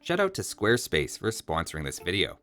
Shout out to Squarespace for sponsoring this video.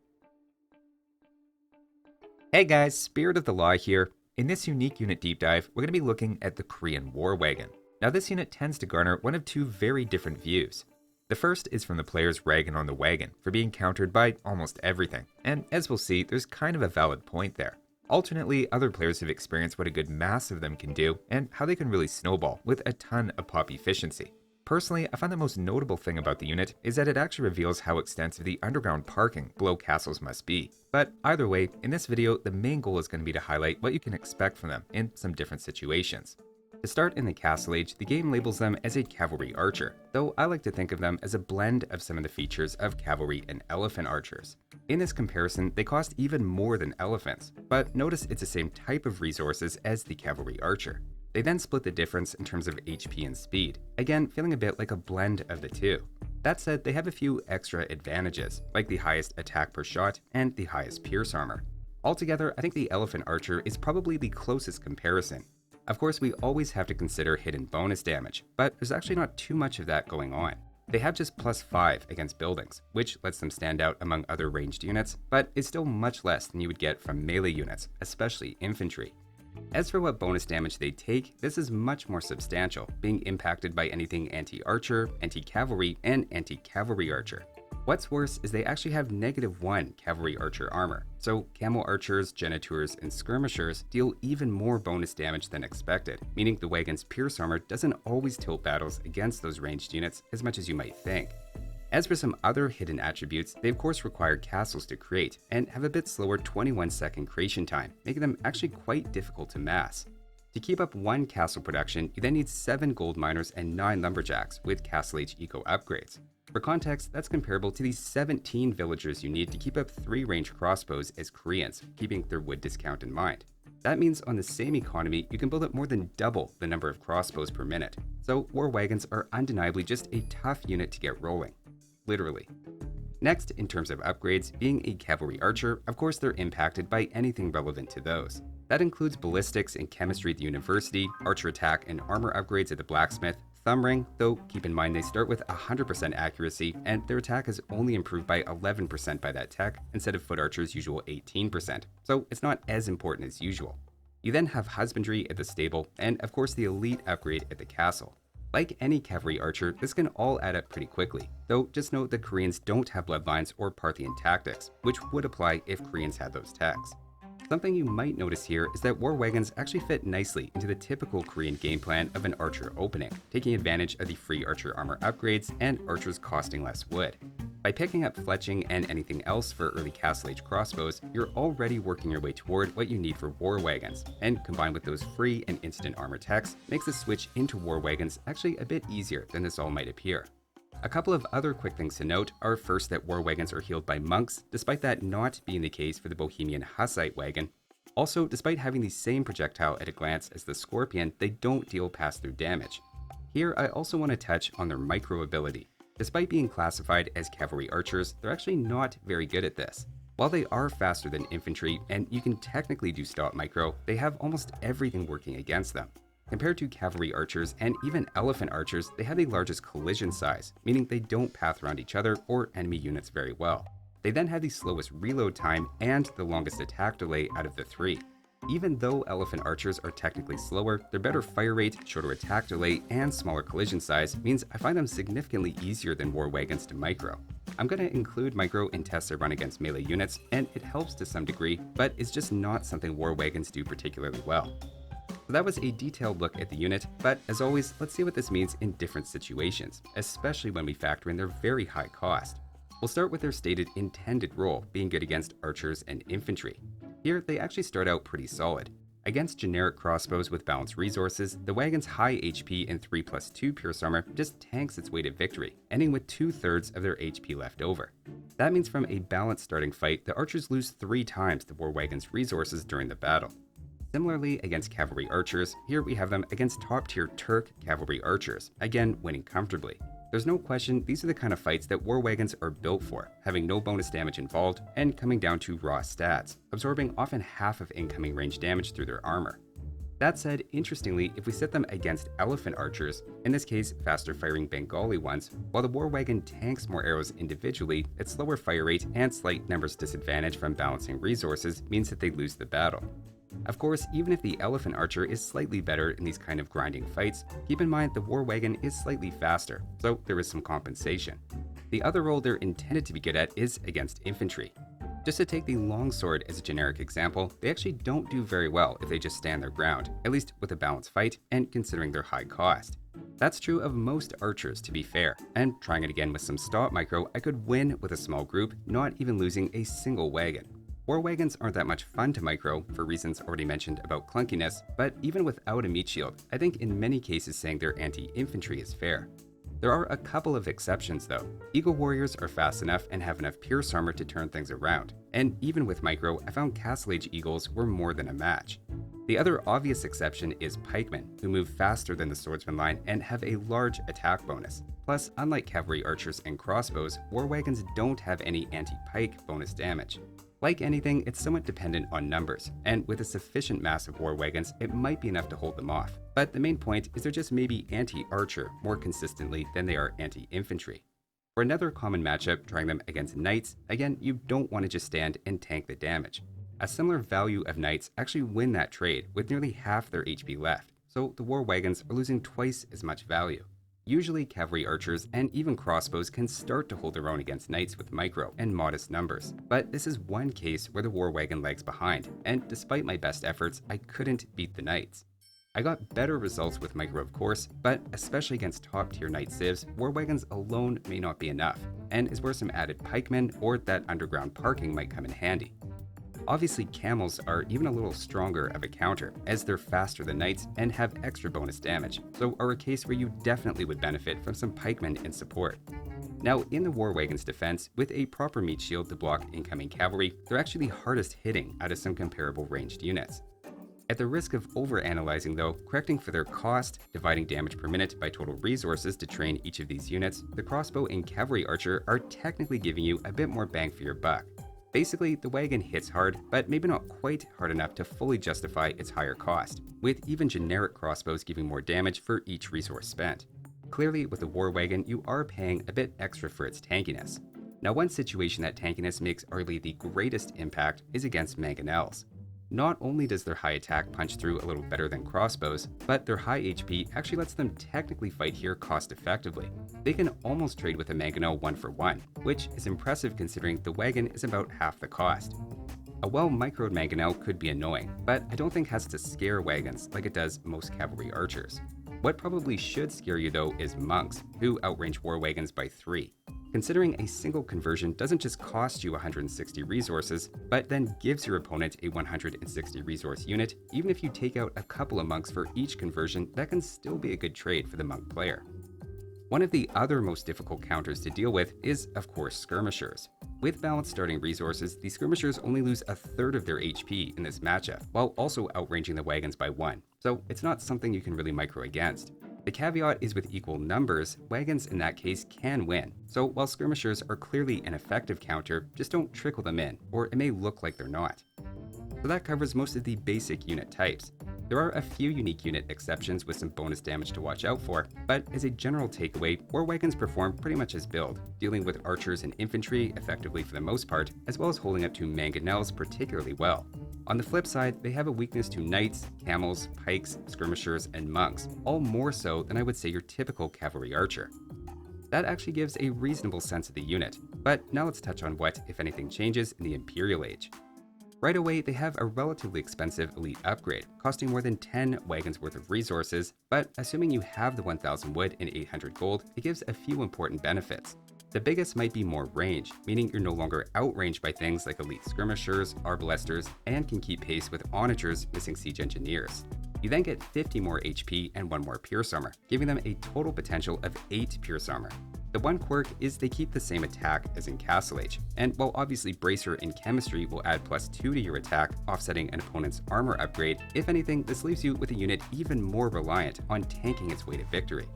Hey guys, Spirit of the Law here. In this unique unit deep dive, we're going to be looking at the Korean War Wagon. Now this unit tends to garner one of two very different views. The first is from the players ragging on the wagon for being countered by almost everything, and as we'll see, there's kind of a valid point there. Alternately, other players have experienced what a good mass of them can do and how they can really snowball with a ton of pop efficiency. Personally, I find the most notable thing about the unit is that it actually reveals how extensive the underground parking below castles must be. But either way, in this video, the main goal is going to be to highlight what you can expect from them in some different situations. To start in the Castle Age, the game labels them as a cavalry archer, though I like to think of them as a blend of some of the features of cavalry and elephant archers. In this comparison, they cost even more than elephants, but notice it's the same type of resources as the cavalry archer. They then split the difference in terms of HP and speed, again feeling a bit like a blend of the two. That said, they have a few extra advantages, like the highest attack per shot and the highest pierce armor. Altogether, I think the elephant archer is probably the closest comparison. Of course, we always have to consider hidden bonus damage, but there's actually not too much of that going on. They have just +5 against buildings, which lets them stand out among other ranged units, but is still much less than you would get from melee units, especially infantry. As for what bonus damage they take, this is much more substantial, being impacted by anything anti-archer, anti-cavalry, and anti-cavalry archer. What's worse is they actually have -1 cavalry archer armor, so camel archers, genitours, and skirmishers deal even more bonus damage than expected, meaning the wagon's pierce armor doesn't always tilt battles against those ranged units as much as you might think. As for some other hidden attributes, they of course require castles to create, and have a bit slower 21-second creation time, making them actually quite difficult to mass. To keep up one castle production, you then need 7 gold miners and 9 lumberjacks with Castle Age eco upgrades. For context, that's comparable to the 17 villagers you need to keep up 3 ranged crossbows as Koreans, keeping their wood discount in mind. That means on the same economy, you can build up more than double the number of crossbows per minute, so war wagons are undeniably just a tough unit to get rolling. Literally. Next, in terms of upgrades, being a cavalry archer, of course they're impacted by anything relevant to those. That includes ballistics and chemistry at the university, archer attack and armor upgrades at the blacksmith, thumb ring, though keep in mind they start with 100% accuracy and their attack is only improved by 11% by that tech instead of foot archer's usual 18%, so it's not as important as usual. You then have husbandry at the stable and of course the elite upgrade at the castle. Like any cavalry archer, this can all add up pretty quickly, though just note that Koreans don't have bloodlines or Parthian tactics, which would apply if Koreans had those techs. Something you might notice here is that war wagons actually fit nicely into the typical Korean game plan of an archer opening, taking advantage of the free archer armor upgrades and archers costing less wood. By picking up fletching and anything else for early Castle Age crossbows, you're already working your way toward what you need for war wagons, and combined with those free and instant armor techs, makes the switch into war wagons actually a bit easier than this all might appear. A couple of other quick things to note are first that war wagons are healed by monks, despite that not being the case for the Bohemian Hussite wagon. Also, despite having the same projectile at a glance as the Scorpion, they don't deal pass-through damage. Here, I also want to touch on their micro ability. Despite being classified as cavalry archers, they're actually not very good at this. While they are faster than infantry, and you can technically do stop micro, they have almost everything working against them. Compared to cavalry archers and even elephant archers, they have the largest collision size, meaning they don't path around each other or enemy units very well. They then have the slowest reload time and the longest attack delay out of the 3. Even though elephant archers are technically slower, their better fire rate, shorter attack delay, and smaller collision size means I find them significantly easier than war wagons to micro. I'm going to include micro in tests I run against melee units, and it helps to some degree, but it's just not something war wagons do particularly well. So that was a detailed look at the unit, but as always, let's see what this means in different situations, especially when we factor in their very high cost. We'll start with their stated intended role, being good against archers and infantry. Here, they actually start out pretty solid. Against generic crossbows with balanced resources, the wagon's high HP and 3+2 pierce armor just tanks its way to victory, ending with 2/3 of their HP left over. That means from a balanced starting fight, the archers lose 3 times the war wagon's resources during the battle. Similarly, against cavalry archers, here we have them against top-tier Turk cavalry archers, again winning comfortably. There's no question these are the kind of fights that war wagons are built for, having no bonus damage involved and coming down to raw stats, absorbing often half of incoming range damage through their armor. That said, interestingly, if we set them against elephant archers, in this case faster firing Bengali ones, while the War Wagon tanks more arrows individually, its slower fire rate and slight numbers disadvantage from balancing resources means that they lose the battle. Of course, even if the elephant archer is slightly better in these kind of grinding fights, keep in mind the War Wagon is slightly faster, so there is some compensation. The other role they're intended to be good at is against infantry. Just to take the longsword as a generic example, they actually don't do very well if they just stand their ground, at least with a balanced fight and considering their high cost. That's true of most archers, to be fair, and trying it again with some stop micro, I could win with a small group, not even losing a single wagon. War wagons aren't that much fun to micro for reasons already mentioned about clunkiness, but even without a meat shield, I think in many cases saying they're anti-infantry is fair. There are a couple of exceptions though. Eagle warriors are fast enough and have enough pierce armor to turn things around, and even with micro, I found Castle Age eagles were more than a match. The other obvious exception is pikemen, who move faster than the swordsman line and have a large attack bonus. Plus, unlike cavalry archers and crossbows, war wagons don't have any anti-pike bonus damage. Like anything, it's somewhat dependent on numbers, and with a sufficient mass of war wagons, it might be enough to hold them off. But the main point is they're just maybe anti-archer more consistently than they are anti-infantry. For another common matchup, trying them against knights, again, you don't want to just stand and tank the damage. A similar value of knights actually win that trade with nearly half their HP left, so the war wagons are losing twice as much value. Usually cavalry archers and even crossbows can start to hold their own against knights with micro and modest numbers, but this is one case where the war wagon lags behind, and despite my best efforts, I couldn't beat the knights. I got better results with micro of course, but especially against top tier knight civs, war wagons alone may not be enough, and is where some added pikemen or that underground parking might come in handy. Obviously, camels are even a little stronger of a counter, as they're faster than knights and have extra bonus damage, so are a case where you definitely would benefit from some pikemen in support. Now, in the war wagon's defense, with a proper meat shield to block incoming cavalry, they're actually the hardest hitting out of some comparable ranged units. At the risk of overanalyzing though, correcting for their cost, dividing damage per minute by total resources to train each of these units, the crossbow and cavalry archer are technically giving you a bit more bang for your buck. Basically, the wagon hits hard, but maybe not quite hard enough to fully justify its higher cost, with even generic crossbows giving more damage for each resource spent. Clearly, with the war wagon, you are paying a bit extra for its tankiness. Now, one situation that tankiness makes arguably the greatest impact is against mangonels. Not only does their high attack punch through a little better than crossbows, but their high HP actually lets them technically fight here cost effectively. They can almost trade with a mangonel 1-for-1, which is impressive considering the wagon is about half the cost. A well-microed mangonel could be annoying, but I don't think has to scare wagons like it does most cavalry archers. What probably should scare you though is monks, who outrange war wagons by 3. Considering a single conversion doesn't just cost you 160 resources, but then gives your opponent a 160 resource unit, even if you take out a couple of monks for each conversion, that can still be a good trade for the monk player. One of the other most difficult counters to deal with is, of course, skirmishers. With balanced starting resources, the skirmishers only lose a third of their HP in this matchup, while also outranging the wagons by 1, so it's not something you can really micro against. The caveat is with equal numbers, wagons in that case can win, so while skirmishers are clearly an effective counter, just don't trickle them in, or it may look like they're not. So that covers most of the basic unit types. There are a few unique unit exceptions with some bonus damage to watch out for, but as a general takeaway, war wagons perform pretty much as build, dealing with archers and infantry effectively for the most part, as well as holding up to mangonels particularly well. On the flip side, they have a weakness to knights, camels, pikes, skirmishers, and monks, all more so than I would say your typical cavalry archer. That actually gives a reasonable sense of the unit, but now let's touch on what, if anything, changes in the Imperial Age. Right away, they have a relatively expensive elite upgrade, costing more than 10 wagons worth of resources, but assuming you have the 1000 wood and 800 gold, it gives a few important benefits. The biggest might be more range, meaning you're no longer outranged by things like elite skirmishers, arbalesters, and can keep pace with onagers missing siege engineers. You then get 50 more HP and 1 more pierce armor, giving them a total potential of 8 pierce armor. The one quirk is they keep the same attack as in Castle Age, and while obviously Bracer and Chemistry will add +2 to your attack, offsetting an opponent's armor upgrade, if anything, this leaves you with a unit even more reliant on tanking its way to victory.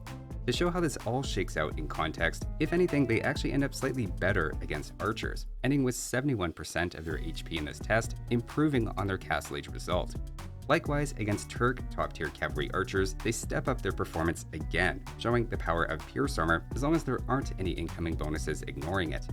To show how this all shakes out in context, if anything, they actually end up slightly better against archers, ending with 71% of their HP in this test, improving on their Castle Age result. Likewise, against Turk top-tier cavalry archers, they step up their performance again, showing the power of pierce armor as long as there aren't any incoming bonuses ignoring it.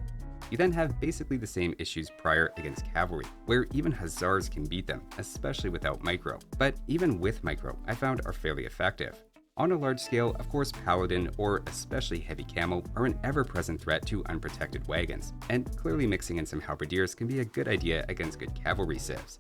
You then have basically the same issues prior against cavalry, where even hussars can beat them, especially without micro. But even with micro, I found are fairly effective. On a large scale, of course, paladin or especially heavy camel are an ever-present threat to unprotected wagons, and clearly mixing in some halberdiers can be a good idea against good cavalry civs.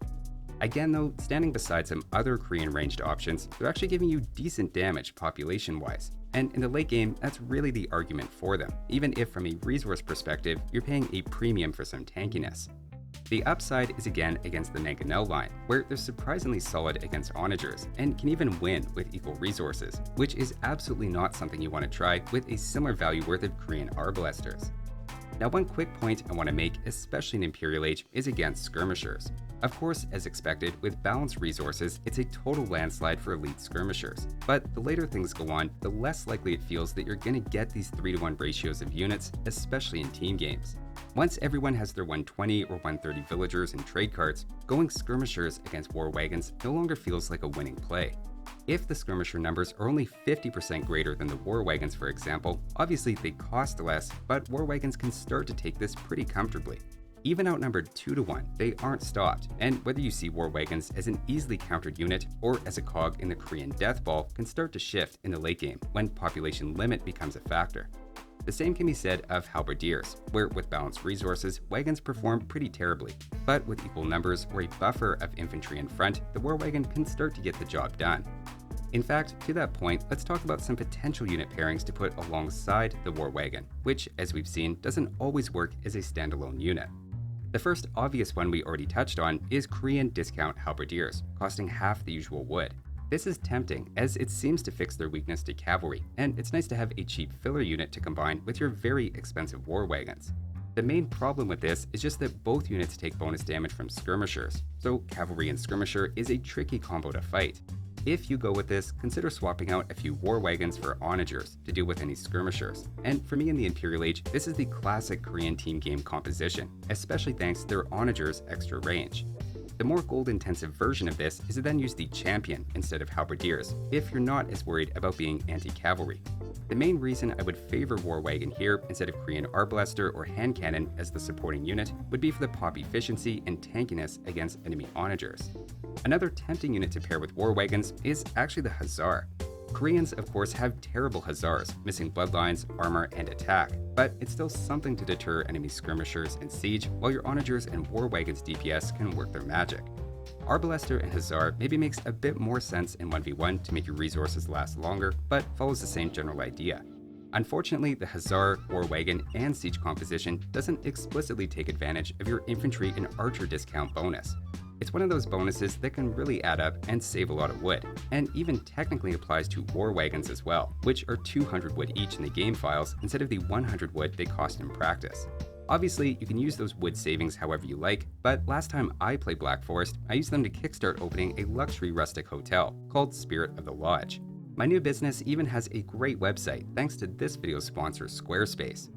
Again though, standing beside some other Korean ranged options, they're actually giving you decent damage population-wise. And in the late game, that's really the argument for them, even if from a resource perspective, you're paying a premium for some tankiness. The upside is again against the Mangonel line, where they're surprisingly solid against onagers, and can even win with equal resources, which is absolutely not something you want to try with a similar value worth of Korean arbalesters. Now one quick point I want to make, especially in Imperial Age, is against Skirmishers. Of course, as expected, with balanced resources, it's a total landslide for elite Skirmishers. But the later things go on, the less likely it feels that you're going to get these 3-to-1 ratios of units, especially in team games. Once everyone has their 120 or 130 villagers and trade carts, going Skirmishers against War Wagons no longer feels like a winning play. If the Skirmisher numbers are only 50% greater than the War Wagons, for example, obviously they cost less, but War Wagons can start to take this pretty comfortably. Even outnumbered 2-to-1, they aren't stopped, and whether you see War Wagons as an easily countered unit or as a cog in the Korean death ball can start to shift in the late game when population limit becomes a factor. The same can be said of halberdiers, where with balanced resources, wagons perform pretty terribly, but with equal numbers or a buffer of infantry in front, the War Wagon can start to get the job done. In fact, to that point, let's talk about some potential unit pairings to put alongside the War Wagon, which, as we've seen, doesn't always work as a standalone unit. The first obvious one we already touched on is Korean discount halberdiers, costing half the usual wood. This is tempting, as it seems to fix their weakness to cavalry, and it's nice to have a cheap filler unit to combine with your very expensive war wagons. The main problem with this is just that both units take bonus damage from skirmishers, so cavalry and skirmisher is a tricky combo to fight. If you go with this, consider swapping out a few war wagons for onagers to deal with any skirmishers. And for me in the Imperial Age, this is the classic Korean team game composition, especially thanks to their onagers' extra range. The more gold-intensive version of this is to then use the champion instead of halberdiers, if you're not as worried about being anti-cavalry. The main reason I would favor War Wagon here instead of Korean arbalester or hand cannon as the supporting unit would be for the pop efficiency and tankiness against enemy onagers. Another tempting unit to pair with War Wagons is actually the Hussar. Koreans, of course, have terrible Hussars, missing bloodlines, armor, and attack, but it's still something to deter enemy skirmishers and siege, while your onagers and War Wagons DPS can work their magic. Arbalester and Hussar maybe makes a bit more sense in 1v1 to make your resources last longer, but follows the same general idea. Unfortunately, the Hussar, War Wagon, and Siege composition doesn't explicitly take advantage of your infantry and archer discount bonus. It's one of those bonuses that can really add up and save a lot of wood, and even technically applies to War Wagons as well, which are 200 wood each in the game files instead of the 100 wood they cost in practice. Obviously, you can use those wood savings however you like, but last time I played Black Forest, I used them to kickstart opening a luxury rustic hotel called Spirit of the Lodge. My new business even has a great website thanks to this video's sponsor, Squarespace.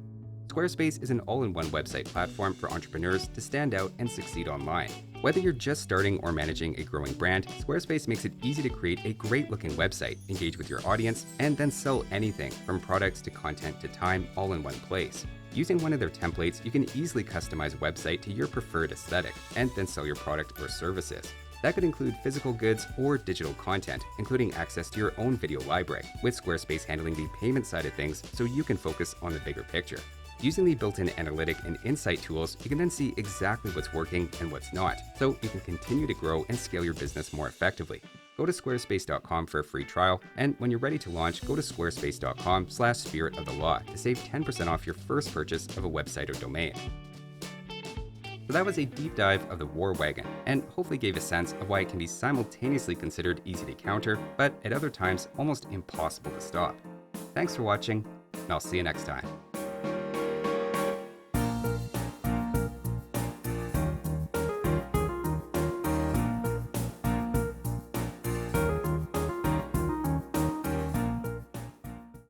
Squarespace is an all-in-one website platform for entrepreneurs to stand out and succeed online. Whether you're just starting or managing a growing brand, Squarespace makes it easy to create a great-looking website, engage with your audience, and then sell anything from products to content to time all in one place. Using one of their templates, you can easily customize a website to your preferred aesthetic, and then sell your product or services. That could include physical goods or digital content, including access to your own video library, with Squarespace handling the payment side of things so you can focus on the bigger picture. Using the built-in analytic and insight tools, you can then see exactly what's working and what's not, so you can continue to grow and scale your business more effectively. Go to squarespace.com for a free trial, and when you're ready to launch, go to squarespace.com/spiritofthelaw to save 10% off your first purchase of a website or domain. So that was a deep dive of the War Wagon, and hopefully gave a sense of why it can be simultaneously considered easy to counter, but at other times almost impossible to stop. Thanks for watching, and I'll see you next time.